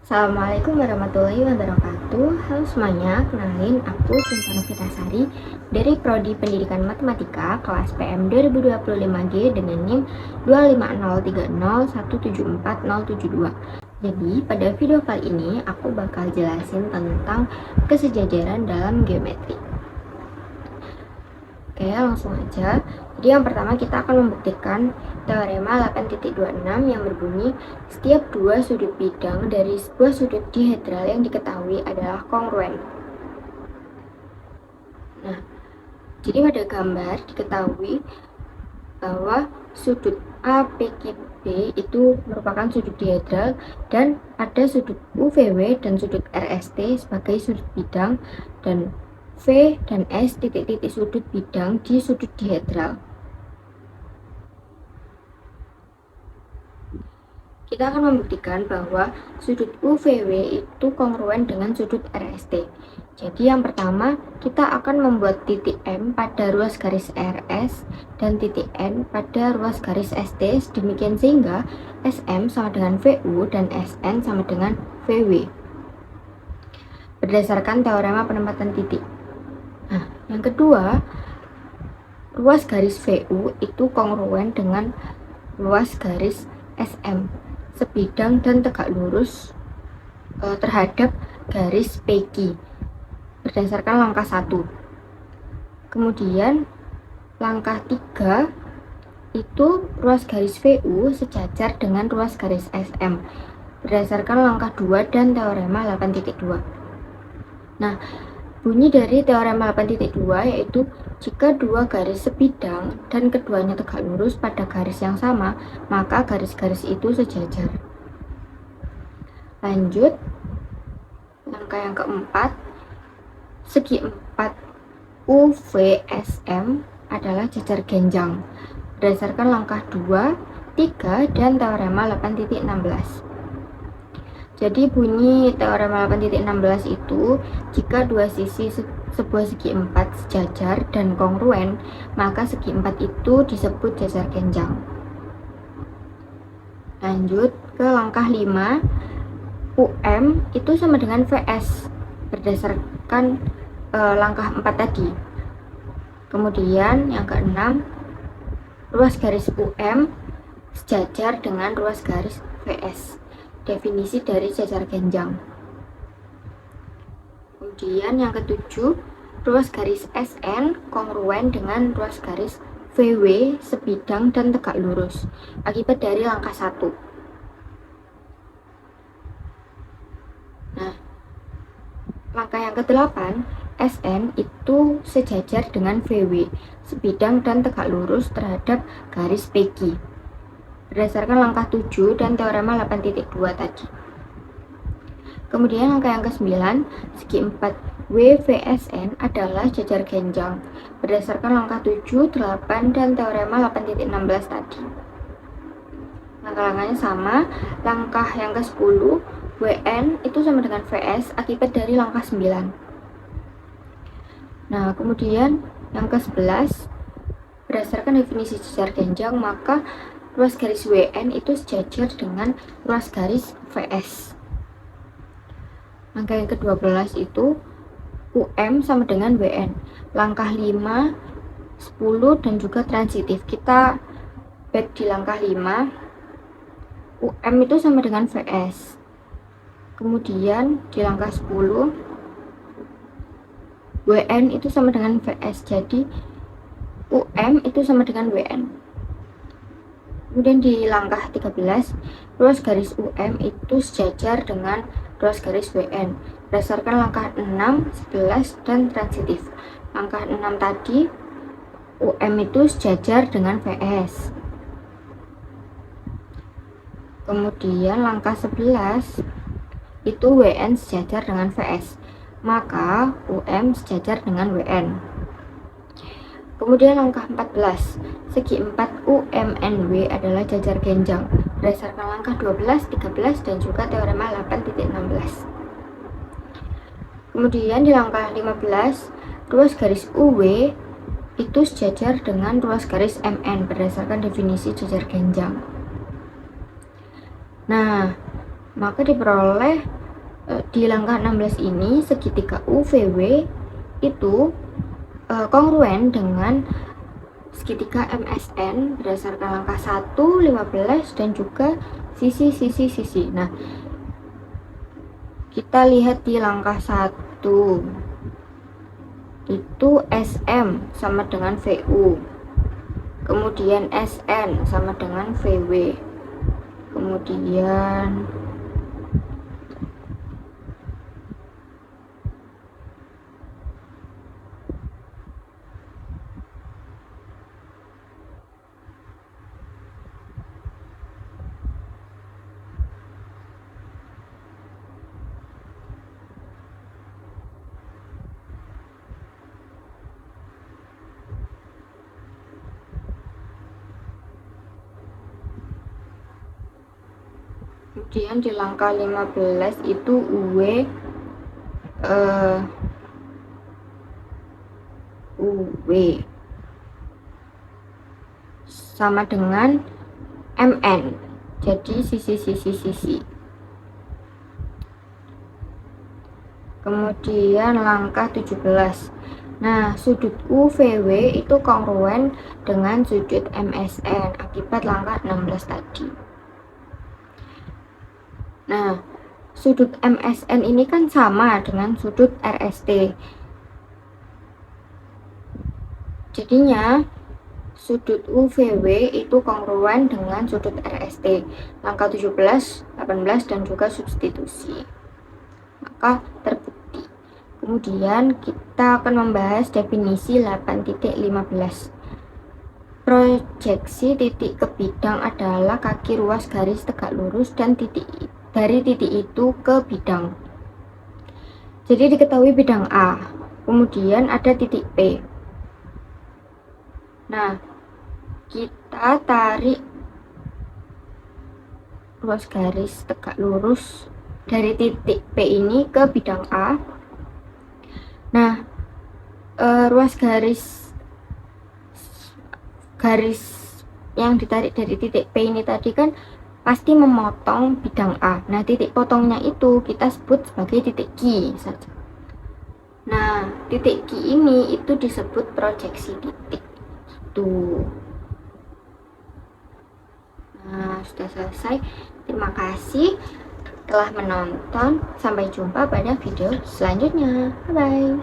Assalamualaikum warahmatullahi wabarakatuh. Halo semuanya, kenalin aku Sumpana Fitasari dari Prodi Pendidikan Matematika kelas PM 2025G dengan NIM 25030174072. Jadi pada video kali ini aku bakal jelasin tentang kesejajaran dalam geometri. Oke, langsung aja. Jadi yang pertama kita akan membuktikan teorema 8.26 yang berbunyi setiap dua sudut bidang dari sebuah sudut dihedral yang diketahui adalah kongruen. Nah, jadi pada gambar diketahui bahwa sudut APQB itu merupakan sudut dihedral dan ada sudut UVW dan sudut RST sebagai sudut bidang dan V dan S titik-titik sudut bidang di sudut dihedral. Kita akan membuktikan bahwa sudut UVW itu kongruen dengan sudut RST. Jadi yang pertama, kita akan membuat titik M pada ruas garis RS dan titik N pada ruas garis ST, demikian sehingga SM sama dengan VU dan SN sama dengan VW. Berdasarkan teorema penempatan titik. Nah, yang kedua, ruas garis VU itu kongruen dengan ruas garis SM, sebidang dan tegak lurus terhadap garis PQ berdasarkan langkah 1. Kemudian langkah 3 itu ruas garis VU sejajar dengan ruas garis SM berdasarkan langkah 2 dan teorema 8.2. Nah, bunyi dari teorema 8.2 yaitu jika dua garis sebidang dan keduanya tegak lurus pada garis yang sama, maka garis-garis itu sejajar. Lanjut, langkah yang keempat, segi 4 UVSM adalah jajar genjang berdasarkan langkah 2, 3, dan teorema 8.16. Jadi bunyi teorema 8.16 itu jika dua sisi sebuah segi 4 sejajar dan kongruen, maka segi 4 itu disebut jajar genjang. Lanjut ke langkah 5, UM itu sama dengan VS berdasarkan langkah 4 tadi. Kemudian yang keenam, ruas garis UM sejajar dengan ruas garis VS. Definisi dari jajar genjang. Kemudian yang ketujuh, ruas garis SN kongruen dengan ruas garis VW sebidang dan tegak lurus akibat dari langkah 1. Nah, langkah yang ke-8, SN itu sejajar dengan VW sebidang dan tegak lurus terhadap garis PQ berdasarkan langkah 7 dan teorema 8.2 tadi. Kemudian langkah yang ke-9, segi 4 WVSN adalah jajar genjang berdasarkan langkah 7, 8, dan teorema 8.16 tadi. Langkah-langkahnya sama. Langkah yang ke-10, WN itu sama dengan VS akibat dari langkah 9. Nah, kemudian yang ke-11, berdasarkan definisi jajar genjang, maka ruas garis WN itu sejajar dengan ruas garis VS. Langkah yang ke-12 itu UM sama dengan WN. Langkah 5, 10, dan juga transitif. Kita back di langkah 5. UM itu sama dengan VS. Kemudian di langkah 10, WN itu sama dengan VS. Jadi UM itu sama dengan WN. Kemudian di langkah 13, ruas garis UM itu sejajar dengan ruas garis WN berdasarkan langkah 6, 11, dan transitif. Langkah 6 tadi, UM itu sejajar dengan VS. Kemudian langkah 11, itu WN sejajar dengan VS, maka UM sejajar dengan WN. Kemudian langkah 14, segi 4 UMNW adalah jajar genjang berdasarkan langkah 12, 13, dan juga teorema 8.16. Kemudian di langkah 15, ruas garis UW itu sejajar dengan ruas garis MN berdasarkan definisi jajar genjang. Nah, maka diperoleh di langkah 16 ini segitiga UVW itu kongruen dengan segitiga MSN berdasarkan langkah 1, 15 dan juga sisi. Nah, kita lihat di langkah 1 itu SM sama dengan VU, kemudian SN sama dengan VW, kemudian di langkah 15 itu UW sama dengan MN, jadi sisi. Kemudian langkah 17. Nah, sudut UVW itu kongruen dengan sudut MSN akibat langkah 16 tadi. Nah, sudut MSN ini kan sama dengan sudut RST. Jadinya sudut UVW itu kongruen dengan sudut RST. Langkah 17, 18 dan juga substitusi. Maka terbukti. Kemudian kita akan membahas definisi 8.15. Proyeksi titik ke bidang adalah kaki ruas garis tegak lurus dan dari titik itu ke bidang. Jadi diketahui bidang A, kemudian ada titik P. Nah, kita tarik ruas garis tegak lurus dari titik P ini ke bidang A. Nah, ruas garis yang ditarik dari titik P ini tadi kan pasti memotong bidang A. Nah, titik potongnya itu kita sebut sebagai titik Q saja. Nah, titik Q ini itu disebut proyeksi titik. Nah, sudah selesai. Terima kasih telah menonton. Sampai jumpa pada video selanjutnya. Bye bye.